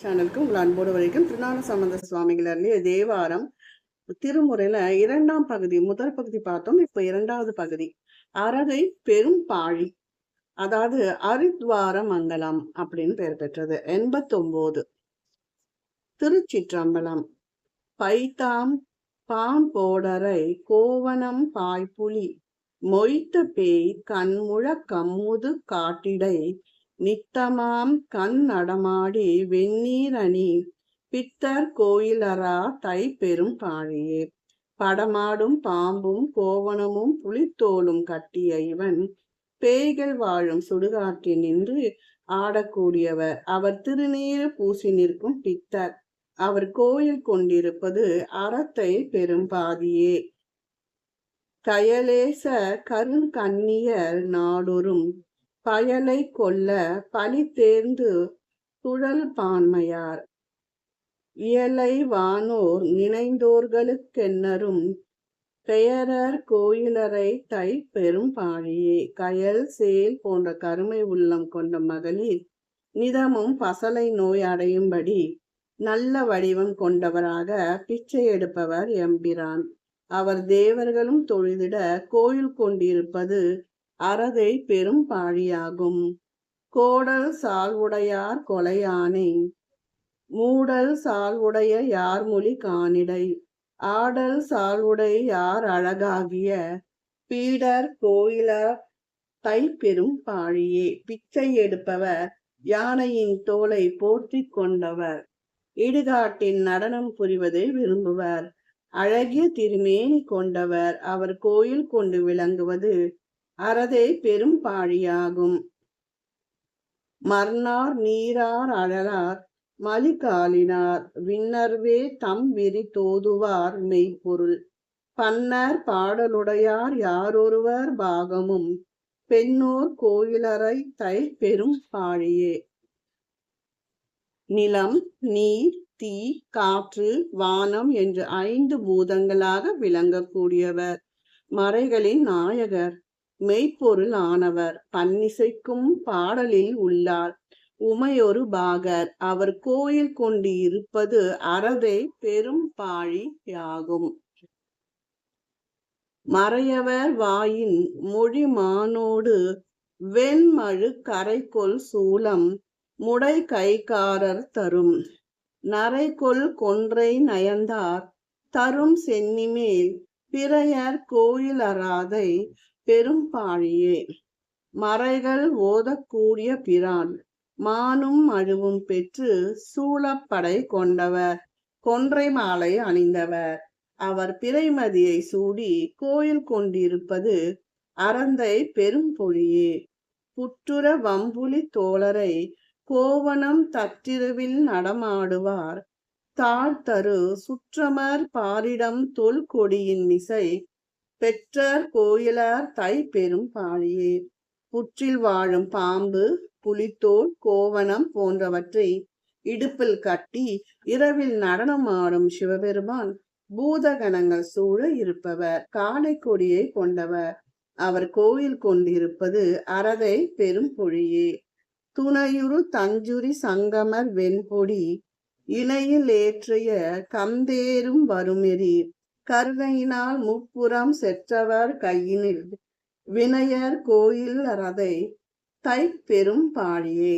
சேனலுக்கு உங்கள் அன்போடு வரைக்கும் திருஞான சம்பந்த சுவாமிகள் அருளிய தேவாரம் திருமுறையில 2ஆம் பகுதி. முதல் பகுதி பார்த்தோம். இப்ப 2வது பகுதி அறகை பெரும் பாழி, அதாவது அரித்வார மங்கலம் அப்படின்னு பெயர் பெற்றது. 89. திருச்சிற்றம்பலம். பைத்தாம் பாம்போடரை கோவணம் பாய்புலி மொய்த்த பேய் கண்முழ கம்முது காட்டிடை நித்தமாம் கண் நடமாடி வெந்நீர் அணி பித்தர் கோயிலரா தை பெரும் பாழியே. படமாடும் பாம்பும் கோவணமும் புலித்தோலும் கட்டிய இவன் பேய்கள் வாழும் சுடுகாட்டில் நின்று ஆடக்கூடியவர். அவர் திருநீறு பூசி நிற்கும் பித்தர். அவர் கோயில் கொண்டிருப்பது அறத்தை பெரும்பாதியே. கயலேச கருங்கண்ணியர் நாடொரும் பயலை கொல்ல பழி தேர்ந்து சுழல் பான்மையார் இயலை வானோர் நினைந்தோர்களுக்கென்னரும் பெயரர் கோயிலரை தை பெரும் பாழியே. கயல் சேல் போன்ற கருமை உள்ளம் கொண்ட மகளிர் நிதமும் பசலை நோய் அடையும்படி நல்ல வடிவம் கொண்டவராக பிச்சை எடுப்பவர் எம்பிரான். அவர் தேவர்களும் தொழுதிட கோயில் கொண்டிருப்பது அறதை பெரும் பாழியாகும். கோடல் சால்வுடையார் கொலையானை மூடல் சால்வுடைய யார் மொழி காணிடை ஆடல் சால்வுடை யார் அழகாகிய பீடர் கோயிலர் தை பெரும் பாழியே. பிச்சை எடுப்பவர் யானையின் தோலை போற்றி கொண்டவர். இடுகாட்டில் நடனம் புரிவதை விரும்புவர். அழகிய திருமேனி கொண்டவர். அவர் கோயில் கொண்டு விளங்குவது அறதை பெரும் பாழியாகும். மர்னார் நீரார் அழலார் மலிகாலினார் விண்ணர்வே தம் விரி தோதுவார் மெய்ப்பொருள் பன்னர் பாடலுடையார் யாரொருவர் பாகமும் பெண்ணோர் கோயிலரை தை பெரும் பாழியே. நிலம், நீர், தீ, காற்று, வானம் என்று 5 பூதங்களாக விளங்கக்கூடியவர். மறைகளின் நாயகர். மெய்ப்பொருள் ஆனவர். பன்னிசைக்கும் பாடலில் உள்ளார். உமையொரு பாகர். அவர் கோயில் கொண்டு இருப்பது அறதை பெரும் பாழியாகும். மறையவர் வாயின் மொழி மானோடு வெண்மழு கரைகொள் சூலம் முடை கைக்காரர் தரும் நரைகொள் கொன்றை நயந்தார் தரும் சென்னிமேல் பிறையர் கோயில் அறாதை பெரும் பாழியே. மறைகள் ஓதக்கூடிய பிரான் மானும் மழுவும் பெற்று சூழப்படை கொண்டவர். கொன்றை மாலை அணிந்தவர். அவர் பிறைமதியை சூடி கோயில் கொண்டிருப்பது அறந்தை பெரும் பொழியே. புற்றுர வம்புலி தோழரை கோவணம் தற்றிருவில் நடமாடுவார். தாழ்த்தரு சுற்றமர் பாரிடம் தொல் கொடியின் மிசை பெற்றர் கோயிலர் தை பெரும் பாழியே. புற்றில் வாழும் பாம்பு, புலித்தோல், கோவணம் போன்றவற்றை இடுப்பில் கட்டி இரவில் நடனமாடும் சிவபெருமான் பூதகணங்கள் சூழ இருப்பவர். காளை கொடியை கொண்டவர். அவர் கோயில் கொண்டிருப்பது அறதை பெரும் பொழியே. துணையுறு தஞ்சுரி சங்கமர் வெண்பொடி இணையில் ஏற்றிய கந்தேரும் வருமெறி கருணையினால் முப்புறம் செற்றவர் கையினில் வினையர் கோயில் அறதை தை பெரும் பாழியே.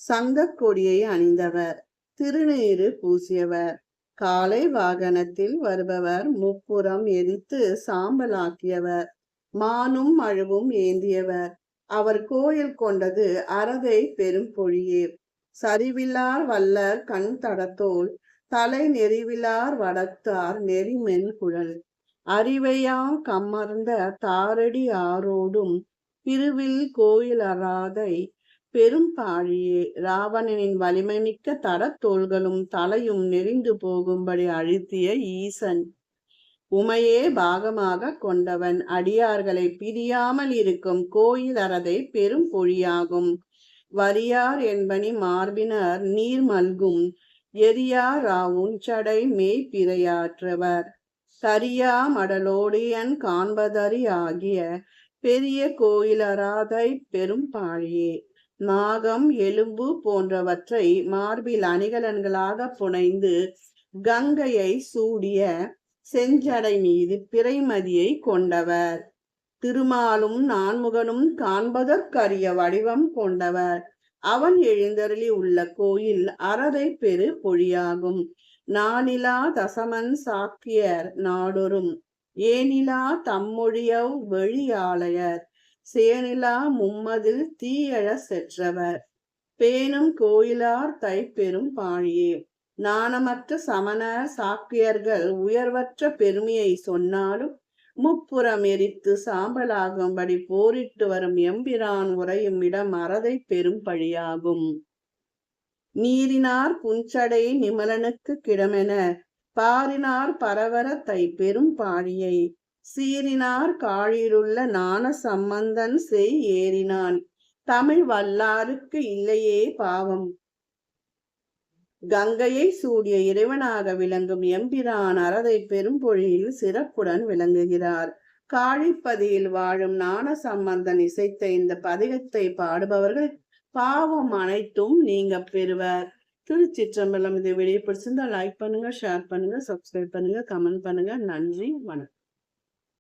சங்க கொடியை அணிந்தவர். திருநீறு பூசியவர். காலை வாகனத்தில் வருபவர். முப்புறம் எரித்து சாம்பலாக்கியவர். மானும் மழுவும் ஏந்தியவர். அவர் கோயில் கொண்டது அறதை பெரும் பொழியே. சரிவிலார் வல்லர் கண் தடத்தோல் தலை நெறிவிலார் வடத்தார் நெறிமென் குழல் அறிவையா கம்மர்ந்த தாரடி ஆரோடும் திருவில் கோயில் அறாதை பெரும் பாழியே. ராவணனின் வலிமை மிக்க தடத்தோள்களும் தலையும் நெறிந்து போகும்படி அழுத்திய ஈசன். உமையே பாகமாக கொண்டவன். அடியார்களை பிரியாமல் இருக்கும் கோயில் அறதை பெரும் பொழியாகும். வரியார் என்பனி மார்பினர் நீர் மல்கும் எரியார் உஞ்சடை மெய் பிறையாற்றவர். தரியா மடலோடியன் காண்பதறி ஆகிய பெரிய கோயிலராதை பெரும் பாழியே. நாகம் எலும்பு போன்றவற்றை மார்பில் அணிகலன்களாக புனைந்து கங்கையை சூடிய செஞ்சடை மீது பிறைமதியை கொண்டவர். திருமாலும் நான்முகனும் காண்பதற்கரிய வடிவம் கொண்டவர். அவன் எழுந்தருளி உள்ள கோயில் அறதை பெரு பொழியாகும். நானிலா தசமன் சாக்கியர் நாடொரும் ஏனிலா தம்மொழியவ் வெளியாளையர் சேனிலா மும்மதில் தீயழ செற்றவர் பேணும் கோயிலார் தைப்பெரும் பாழியே. நாணமற்ற சமண சாக்கியர்கள் உயர்வற்ற பெருமையை சொன்னாலும் முப்புறம் எரித்து சாம்பலாகும்படி போரிட்டு வரும் எம்பிரான் உறையும் இடம் அறதை பெரும் பழியாகும். நீரினார் புஞ்சடை நிமலனுக்கு கிடமென பாரினார் பரவர தை பெரும் பாழியை சீரினார் காழிலுள்ள நாண சம்பந்தன் செய் ஏறினான் தமிழ் வல்லாருக்கு இல்லையே பாவம். கங்கையை சூடிய இறைவனாக விளங்கும் எம்பிரான் அறதை பெரும்பொழியில் சிறப்புடன் விளங்குகிறார். காழிப்பதியில் வாழும் ஞான சம்பந்தன் இசைத்த இந்த பதிகத்தை பாடுபவர்கள் பாவம் அனைத்தும் நீங்க பெறுவர். திருச்சிற்றம்பலம். இந்த வீடியோ பிடிச்சிருந்தா லைக் பண்ணுங்க, ஷேர் பண்ணுங்க, சப்ஸ்கிரைப் பண்ணுங்க, கமெண்ட் பண்ணுங்க. நன்றி, வணக்கம்.